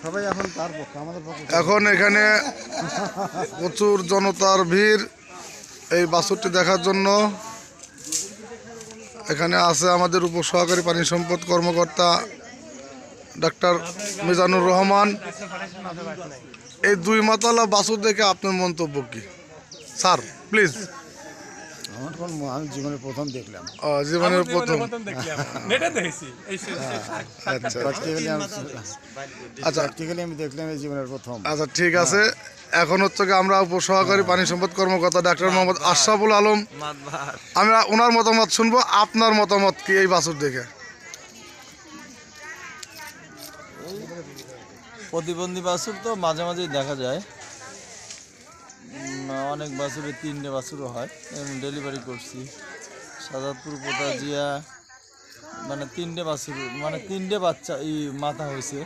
সবাই এখন তার পক্ষে, আমাদের পক্ষে। এখন এখানে প্রচুর জনতার ভিড় এই বাছুরটি দেখার জন্য। এখানে আছে আমাদের উপসহকারী পানি সম্পদ কর্মকর্তা ডাক্তার মিজানুর রহমান। এই দুই মাতালা বাছুর দেখে আপনার মন্তব্য কি স্যার, প্লিজ? আমি জীবনে প্রথম দেখলাম। জীবনের প্রথম। আচ্ছা, প্র্যাকটিক্যালি আমি দেখলাম এই জীবনের প্রথম। আচ্ছা, ঠিক আছে। এখন হচ্ছে কি আমরা উপসহকারী পানি সম্পদ কর্মকর্তা ডাক্তার মোহাম্মদ আশরাফুল আলম, আমরা ওনার মতামত শুনবো। আপনার মতামত কি এই বাছুর দেখে? প্রতিবন্ধী বাছুর তো মাঝে মাঝেই দেখা যায়, অনেক বাছুরে 3টে বাছুরও হয়। ডেলিভারি করছি সাজাদপুর পোতাজিয়া, মানে 3টে বাছুর, মানে 3টে বাচ্চা এই মাথা হয়েছে।